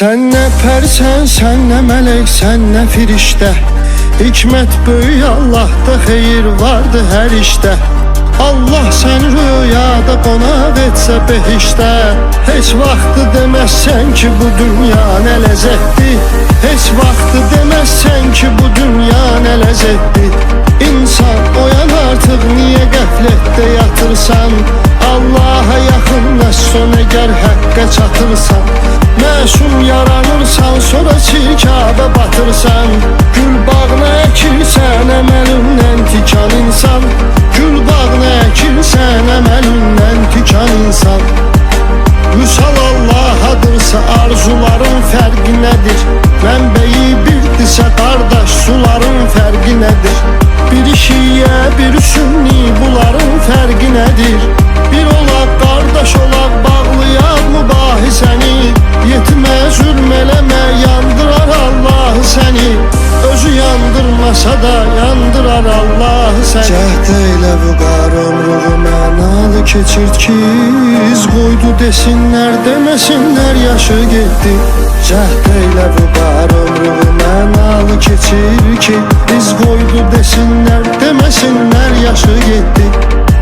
Sen ne pərsən, sən nə mələk, sən nə firiştə. Hikmət böyük Allah'ta, xeyir vardı hər işdə. Allah səni rüyada qonaq etsə behişdə. Heç vaxtı deməzsən ki bu dünya nə ləzzətdir. Heç vaxtı deməzsən ki bu dünya nə ləzzətdir. İnsan oyan artıq, niyə qəflətdə yatırsan? Allah'a yaxınlaşsan əgər həqqə çatırsan. Məsum yaranırsan, sonra çirkaba batırsan. Gül bağına əkirsən, əməlindən tikan insan. Gül bağına əkirsən, əməlindən tikan insan. Vüsal Allah'adırsa arzuların fərqi nədir? Mənbəyi birdirsə qardaş, suların fərqi nədir? Biri şiyə, biri sünni, bunların fərqi nədir? Bir olaq, qardaş olaq, bağlayaq mübahisəni. Yetimə zülm eləmə, yandırar Allah səni. Özü yandırmasa da yandırar Allah səni. Cəhd elə bu qar ömrüğü mənalı keçirt ki, iz qoydu desinlər, deməsinlər yaşı getdi. Cəhd elə bu qar ömrüğü mənalı keçir ki, iz qoydu desinlər, deməsinlər yaşı getdi.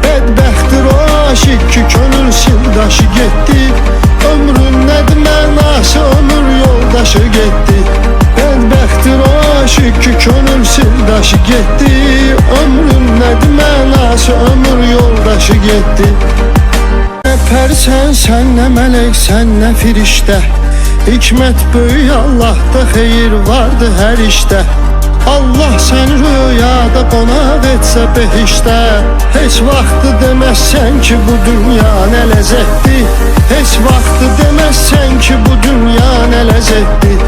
Bədbəxtdir o aşıq ki könül sildaşı getdi. Ömrün nədir mənası, ömür yoldaşı getdi. Bədbəxtdir o aşıq ki könül sildaşı getdi. Ömrün nədir mənası, ömür yoldaşı getdi. Nə pərsən, sən nə mələk, sən nə firiştə. Hikmət böyük Allah'ta, xeyir vardı hər işdə. Allah səni rüyada qonaq etsə behişdə. Heç vaxtı deməzsən ki bu dünya nə ləzzətdir. Heç vaxtı deməzsən ki bu dünya nə ləzzətdir.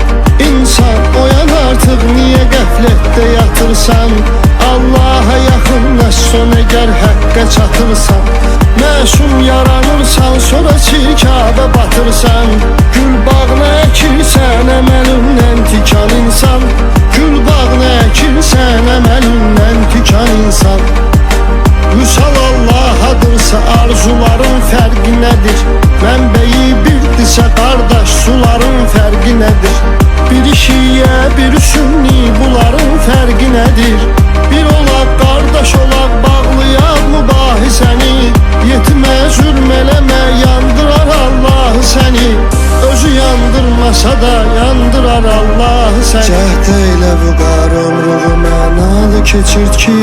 İnsan oyan artıq, niyə qəflətdə yatırsan? Allah'a yaxınlaşsan əgər həqqə çatırsan. Məsum yaranırsan, sonra çirkaba batırsan. Gül bağına əkirsən, əməlindən tikan insan. Gül bağına əkirsən, əməlindən tikan insan. Vüsal Allah'adırsa arzuların fərqi nədir? Mənbəyi birdirsə qardaş, suların fərqi nədir? Biri şiyə, biri sünni, bunların fərqi nədir? Bir olaq, qardaş olaq, bağlayaq mübahisəni. Yetimə zülm eləmə, yandırar Allah səni. Özü yandırmasa da yandırar Allah səni. Cəhd elə bu qar ömrüğü mənalı keçirt ki,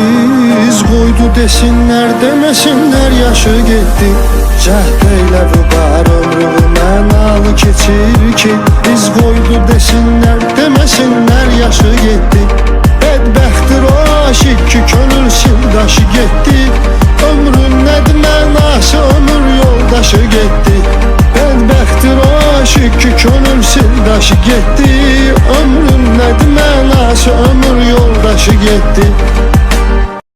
iz qoydu desinlər, deməsinlər yaşı getdi. Cəhd elə bu qar ömrüğü mənalı keçir ki, iz qoydu desinlər, deməsinlər yaşı getdi. Bədbəxtdir o aşıq ki könül sildaşı getdi. Ömrün nədir mənası, ömür yoldaşı getdi. Bədbəxtdir o aşıq ki könül sildaşı getdi. Ömrün nədir mənası, ömür yoldaşı getdi.